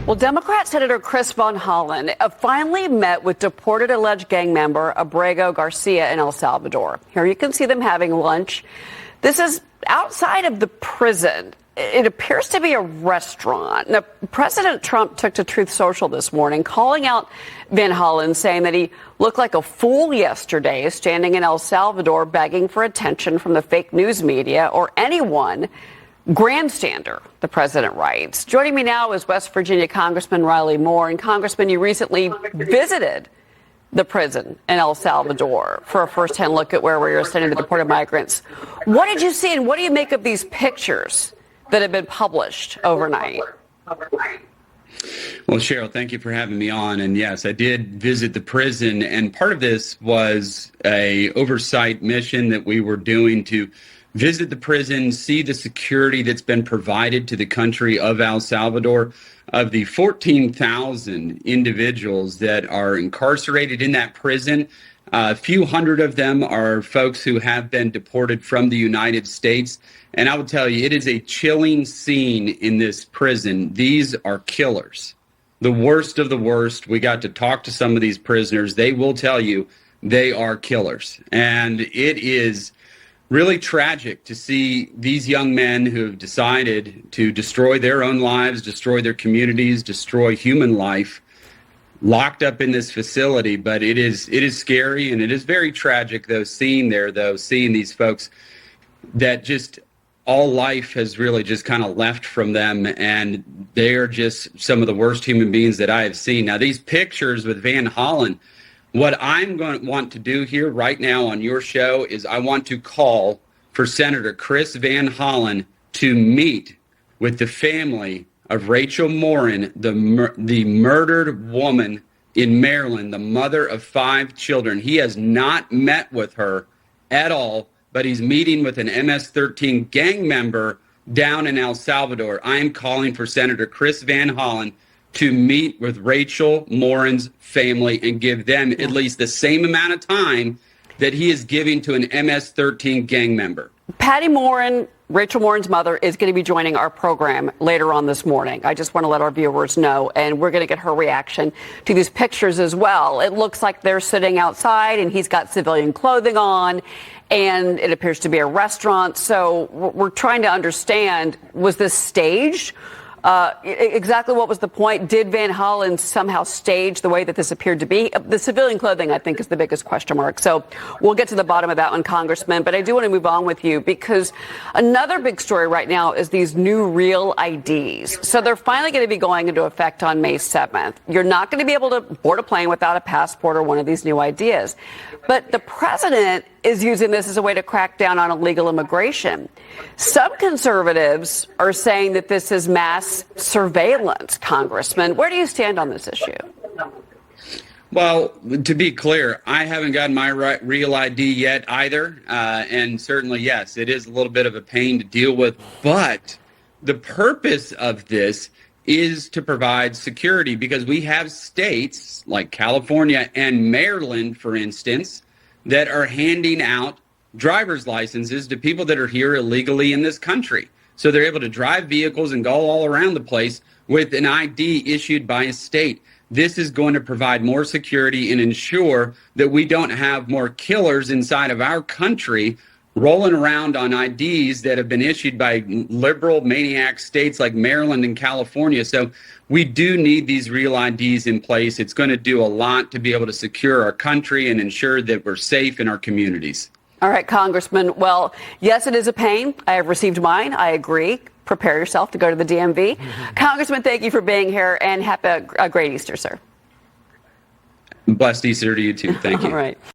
Well, Democrat Senator Chris Van Hollen finally met with deported alleged gang member Abrego Garcia in El Salvador. Here you can see them having lunch. This is outside of the prison. It appears to be a restaurant. Now, President Trump took to Truth Social this morning, calling out Van Hollen, saying that he looked like a fool yesterday, standing in El Salvador begging for attention from the fake news media or anyone. Grandstander, the president writes. Joining me now is West Virginia Congressman Riley Moore. And Congressman, you recently visited the prison in El Salvador for a firsthand look at where we are sending the deported migrants. What did you see and what do you make of these pictures that have been published overnight? Well, Cheryl, thank you for having me on. And yes, I did visit the prison. And part of this was a oversight mission that we were doing to visit the prison, see the security that's been provided to the country of El Salvador. Of the 14,000 individuals that are incarcerated in that prison, a few hundred of them are folks who have been deported from the United States. And I will tell you, it is a chilling scene in this prison. These are killers, the worst of the worst. We got to talk to some of these prisoners. They will tell you they are killers. And it is really tragic to see these young men who have decided to destroy their own lives, destroy their communities, destroy human life, locked up in this facility. But it is scary, and it is very tragic, seeing these folks that just all life has really just kind of left from them, and they are just some of the worst human beings that I have seen. Now, these pictures with Van Hollen, what I'm going to want to do here right now on your show is I want to call for Senator Chris Van Hollen to meet with the family of Rachel Morin, the murdered woman in Maryland, the mother of 5 children. He has not met with her at all, but he's meeting with an MS-13 gang member down in El Salvador. I am calling for Senator Chris Van Hollen to meet with Rachel Morin's family and give them at least the same amount of time that he is giving to an MS-13 gang member. Patty Morin, Rachel Morin's mother, is going to be joining our program later on this morning. I just want to let our viewers know, and we're going to get her reaction to these pictures as well. It looks like they're sitting outside, and he's got civilian clothing on, and it appears to be a restaurant. So we're trying to understand, was this staged? Exactly what was the point? Did Van Hollen somehow stage the way that this appeared to be? The civilian clothing, I think, is the biggest question mark. So we'll get to the bottom of that one, Congressman. But I do want to move on with you because another big story right now is these new real IDs. So they're finally going to be going into effect on May 7th. You're not going to be able to board a plane without a passport or one of these new ideas. But the president is using this as a way to crack down on illegal immigration. Some conservatives are saying that this is mass surveillance, Congressman. Where do you stand on this issue? Well, to be clear, I haven't gotten my real ID yet either. And certainly, yes, it is a little bit of a pain to deal with. But the purpose of this is to provide security because we have states like California and Maryland, for instance, that are handing out driver's licenses to people that are here illegally in this country. So they're able to drive vehicles and go all around the place with an ID issued by a state. This is going to provide more security and ensure that we don't have more killers inside of our country rolling around on IDs that have been issued by liberal maniac states like Maryland and California. So we do need these real IDs in place. It's going to do a lot to be able to secure our country and ensure that we're safe in our communities. All right, Congressman. Well, yes, it is a pain. I have received mine. I agree. Prepare yourself to go to the DMV. Congressman, thank you for being here and have a great Easter, sir. Blessed Easter to you too. Thank you. All right.